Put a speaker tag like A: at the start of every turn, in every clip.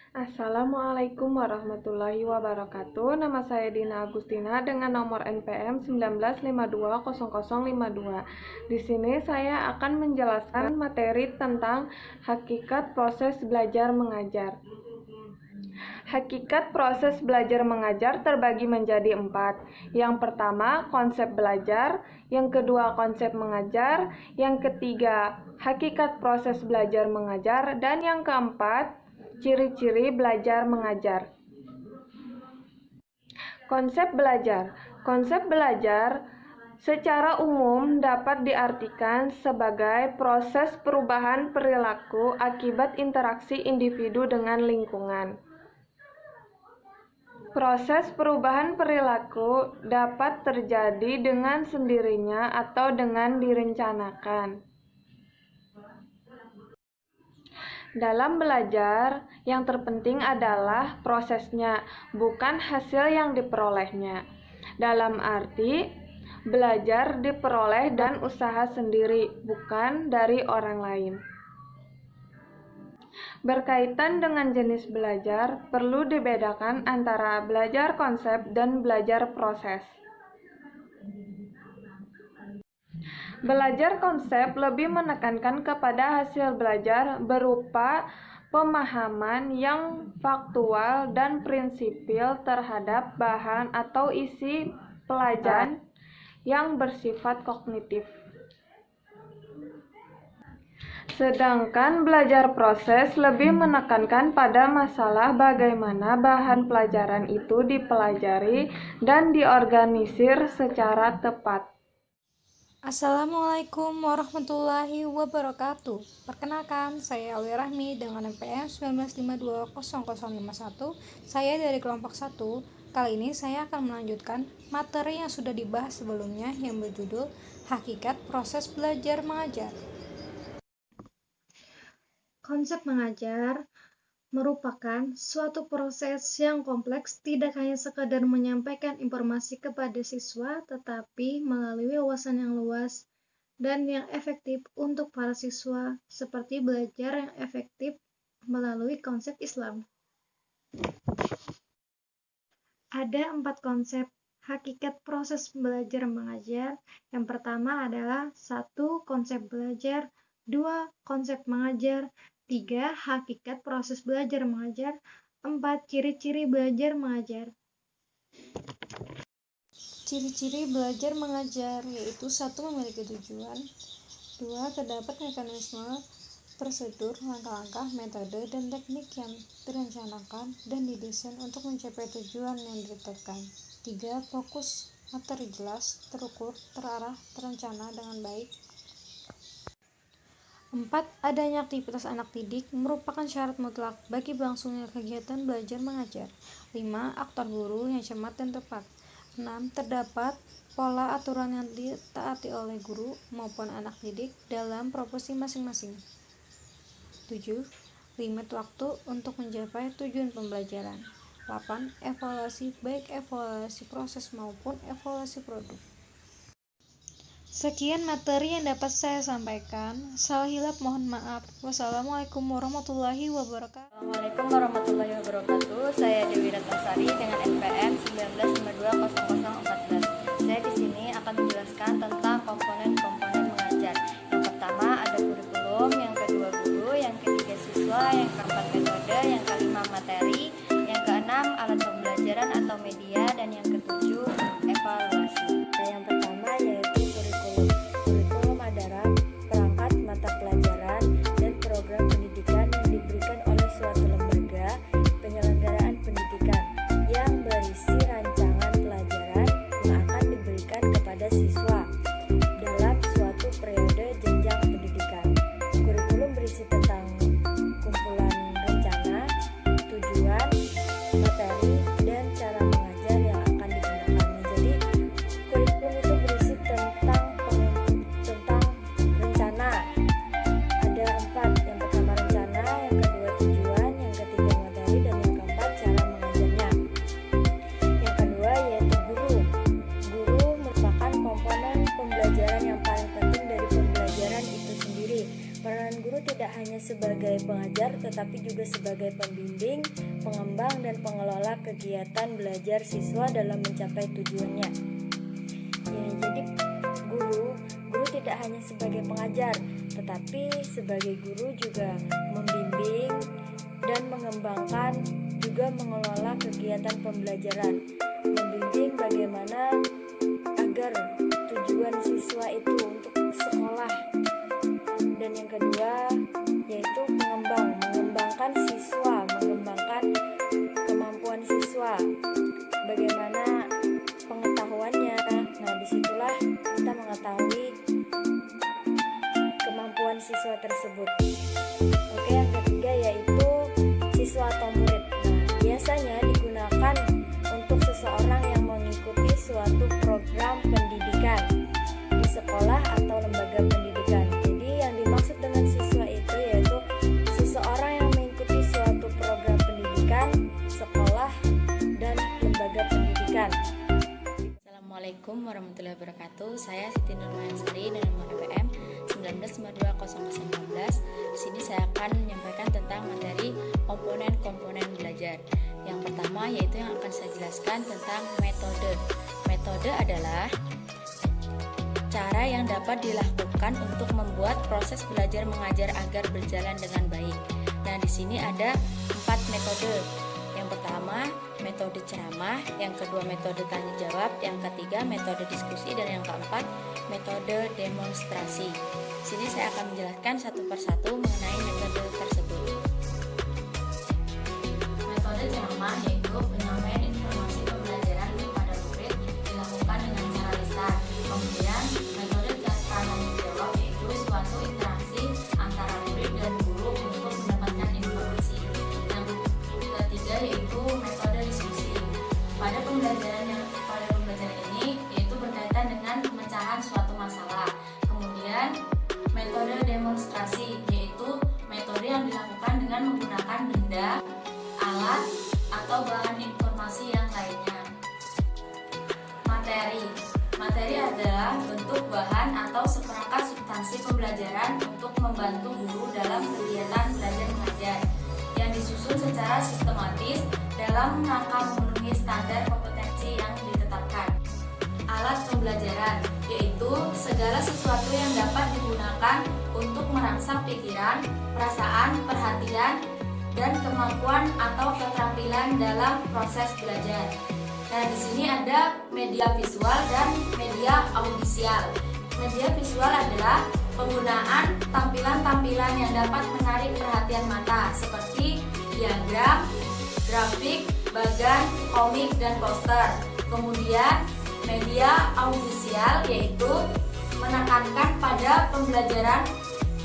A: Assalamualaikum warahmatullahi wabarakatuh. Nama saya Dina Agustina dengan nomor NPM 19520052. Di sini saya akan menjelaskan materi tentang hakikat proses belajar mengajar. Hakikat proses belajar mengajar terbagi menjadi 4. Yang pertama, konsep belajar. Yang kedua, konsep mengajar. Yang ketiga, hakikat proses belajar mengajar. Dan yang keempat, ciri-ciri belajar mengajar. Konsep belajar. Konsep belajar secara umum dapat diartikan sebagai proses perubahan perilaku akibat interaksi individu dengan lingkungan. Proses perubahan perilaku dapat terjadi dengan sendirinya atau dengan direncanakan. Dalam belajar, yang terpenting adalah prosesnya, bukan hasil yang diperolehnya. Dalam arti, belajar diperoleh dan usaha sendiri, bukan dari orang lain. Berkaitan dengan jenis belajar, perlu dibedakan antara belajar konsep dan belajar proses. Belajar konsep lebih menekankan kepada hasil belajar berupa pemahaman yang faktual dan prinsipil terhadap bahan atau isi pelajaran yang bersifat kognitif. Sedangkan belajar proses lebih menekankan pada masalah bagaimana bahan pelajaran itu dipelajari dan diorganisir secara tepat.
B: Assalamualaikum warahmatullahi wabarakatuh. Perkenalkan, saya Awi Rahmi dengan NPM 19520051. Saya dari kelompok 1. Kali ini saya akan melanjutkan materi yang sudah dibahas sebelumnya yang berjudul Hakikat Proses Belajar Mengajar. Konsep mengajar merupakan suatu proses yang kompleks, tidak hanya sekadar menyampaikan informasi kepada siswa, tetapi melalui wawasan yang luas dan yang efektif untuk para siswa, seperti belajar yang efektif melalui konsep Islam. Ada 4 konsep hakikat proses belajar mengajar. Yang pertama adalah 1. Konsep belajar, 2. Konsep mengajar, 3. Hakikat proses belajar mengajar, 4. Ciri-ciri belajar mengajar. Ciri-ciri belajar mengajar yaitu 1. Memiliki tujuan, 2. Terdapat mekanisme, prosedur, langkah-langkah, metode, dan teknik yang direncanakan dan didesain untuk mencapai tujuan yang ditetapkan, 3. Fokus, materi jelas, terukur, terarah, terencana dengan baik. 4. Adanya aktivitas anak didik merupakan syarat mutlak bagi berlangsungnya kegiatan belajar mengajar. 5. Aktor guru yang cermat dan tepat. 6. Terdapat pola aturan yang ditaati oleh guru maupun anak didik dalam proporsi masing-masing. 7. Limit waktu untuk mencapai tujuan pembelajaran. 8. Evaluasi, baik evaluasi proses maupun evaluasi produk. Sekian materi yang dapat saya sampaikan. Salah hilap mohon maaf. Wassalamualaikum warahmatullahi wabarakatuh.
C: Assalamualaikum warahmatullahi wabarakatuh. Saya Dewi Ratnasari dengan NPM 19520014. Saya di sini akan menjelaskan tentang komponen-komponen mengajar. Yang pertama ada kurikulum, yang kedua guru, yang ketiga siswa, yang keempat metode, yang kelima materi, yang keenam alat pembelajaran atau media, dan yang ketujuh evaluasi. Yang pertama yaitu kurikulum. Kurikulum adalah perangkat mata pelajaran dan program pendidikan yang diberikan oleh suatu lembaga penyelenggaraan pendidikan yang berisi rancangan pelajaran, Guru tidak hanya sebagai pengajar tetapi juga sebagai pembimbing, pengembang, dan pengelola kegiatan belajar siswa dalam mencapai tujuannya. Ya, jadi guru tidak hanya sebagai pengajar tetapi sebagai guru juga membimbing dan mengembangkan, juga mengelola kegiatan pembelajaran, membimbing bagaimana agar tujuan siswa itu untuk sekolah. Dan yang kedua yaitu mengembangkan siswa, mengembangkan kemampuan siswa, bagaimana pengetahuannya. Nah, disitulah kita mengetahui kemampuan siswa tersebut. Oke, yang ketiga yaitu siswa atau murid. Nah, biasanya digunakan untuk seseorang yang mengikuti suatu program pendidikan di sekolah atau lembaga pendidikan. Jadi yang dimaksud dengan siswa itu yaitu seseorang yang mengikuti suatu program pendidikan, sekolah, dan lembaga pendidikan.
D: Assalamualaikum warahmatullahi wabarakatuh. Saya Siti Nurmayansari dari nomor BPM 19920015. Di sini saya akan menyampaikan tentang materi komponen-komponen belajar. Yang pertama yaitu yang akan saya jelaskan tentang metode. Metode adalah cara yang dapat dilakukan untuk membuat proses belajar mengajar agar berjalan dengan baik. Nah, di sini ada 4 metode. Yang pertama, metode ceramah, yang kedua metode tanya jawab, yang ketiga metode diskusi, dan yang keempat metode demonstrasi. Di sini saya akan menjelaskan satu persatu mengenai metode tersebut. Metode ceramah yaitu penyampaian informasi pembelajaran kepada murid dilakukan dengan cara lisan. Kemudian metode tanya jawab yaitu suatu interaksi antara murid dan guru untuk mendapatkan informasi. Yang ketiga yaitu metode diskusi. Pada pembelajaran ini yaitu berkaitan dengan pemecahan suatu masalah. Kemudian metode demonstrasi yaitu metode yang dilakukan dengan menggunakan benda, alat, atau bahan informasi yang lainnya. Materi adalah bentuk bahan atau seperangkat substansi pembelajaran untuk membantu guru dalam kegiatan belajar mengajar yang disusun secara sistematis dalam rangka memenuhi standar kompetensi yang ditetapkan. Alat pembelajaran yaitu segala sesuatu yang dapat digunakan untuk merangsang pikiran, perasaan, perhatian, dan kemampuan atau keterampilan dalam proses belajar. Nah, di sini ada media visual dan media audisial. Media visual adalah penggunaan tampilan-tampilan yang dapat menarik perhatian mata seperti diagram, grafik, bagan, komik, dan poster. Kemudian media audisial yaitu menekankan pada pembelajaran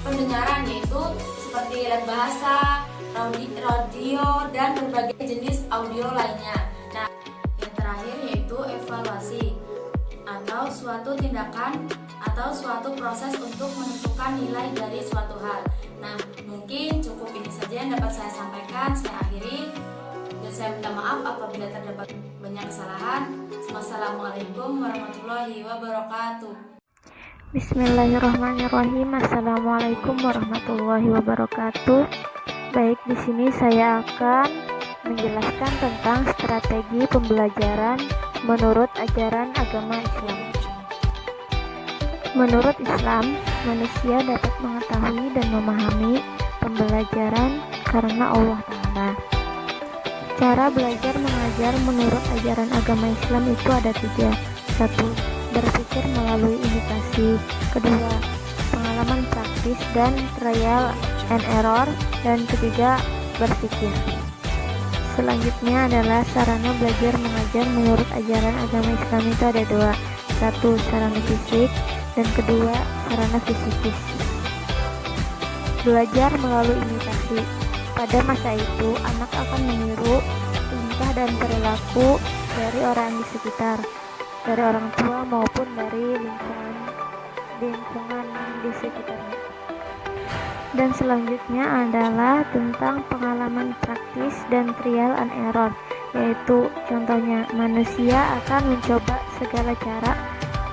D: pendengaran yaitu seperti alat bahasa, radio, dan berbagai jenis audio lainnya. Nah, yang terakhir yaitu evaluasi atau suatu tindakan atau suatu proses untuk menentukan nilai dari suatu hal. Nah, mungkin cukup ini saja yang dapat saya sampaikan. Saya akhiri dan saya minta maaf apabila terdapat banyak kesalahan. Wassalamualaikum warahmatullahi wabarakatuh.
E: Bismillahirrahmanirrahim. Assalamualaikum warahmatullahi wabarakatuh. Baik, di sini saya akan menjelaskan tentang strategi pembelajaran menurut ajaran agama Islam. Menurut Islam, manusia dapat mengetahui dan memahami pembelajaran karena Allah Ta'ala. Cara belajar mengajar menurut ajaran agama Islam itu ada 3. 1. Berpikir melalui imitasi. 2. Pengalaman praktis dan trial and error. Dan ketiga, berpikir. Selanjutnya adalah sarana belajar mengajar menurut ajaran agama Islam itu ada 2. 1. Sarana fisik, dan kedua sarana fisikis. Belajar melalui imitasi. Pada masa itu, anak akan meniru tingkah dan perilaku dari orang di sekitar, dari orang tua maupun dari lingkungan di sekitarnya. Dan selanjutnya adalah tentang pengalaman praktis dan trial and error, yaitu contohnya manusia akan mencoba segala cara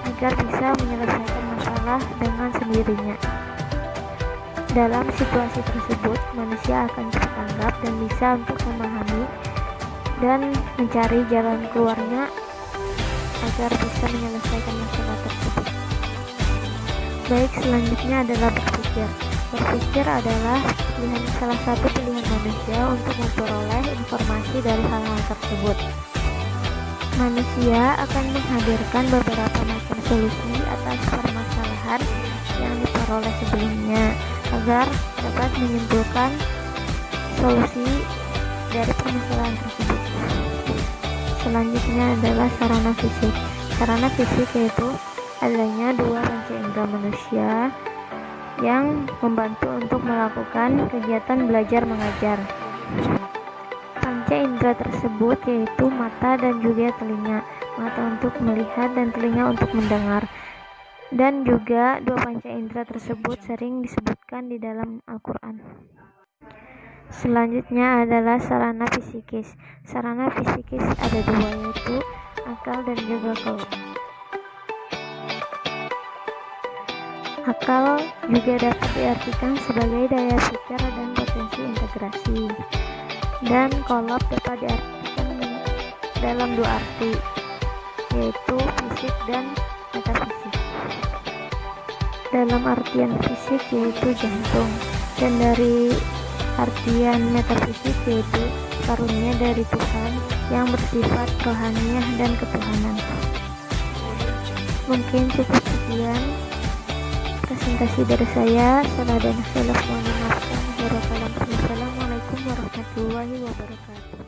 E: agar bisa menyelesaikan masalah dengan sendirinya. Dalam situasi tersebut, manusia akan tertanggap dan bisa untuk memahami dan mencari jalan keluarnya agar bisa menyelesaikan masalah tersebut. Baik, selanjutnya adalah berpikir. Berpikir adalah salah satu pilihan manusia untuk memperoleh informasi dari hal-hal tersebut. Manusia akan menghadirkan beberapa macam solusi atas permasalahan yang diperoleh sebelumnya agar dapat menyimpulkan solusi dari permasalahan tersebut. Selanjutnya adalah sarana fisik. Sarana fisik yaitu adanya dua panca indera manusia yang membantu untuk melakukan kegiatan belajar mengajar. Panca indera tersebut yaitu mata dan juga telinga. Mata untuk melihat dan telinga untuk mendengar. Dan juga dua panca indera tersebut sering disebutkan di dalam Al-Quran. Selanjutnya adalah sarana fisikis. Sarana fisikis ada dua, yaitu akal dan juga kolop. Akal juga dapat diartikan sebagai daya pikir dan potensi integrasi. Dan kolop dapat diartikan dalam dua arti, yaitu fisik dan metafisik. Dalam artian fisik yaitu jantung, dan dari artian metafisik yaitu karunia dari Tuhan yang bersifat rohaniah dan ketuhanan. Mungkin cukup sekian presentasi dari saya. Salah dan salah mohon dimaafkan. Wassalamualaikum warahmatullahi wabarakatuh.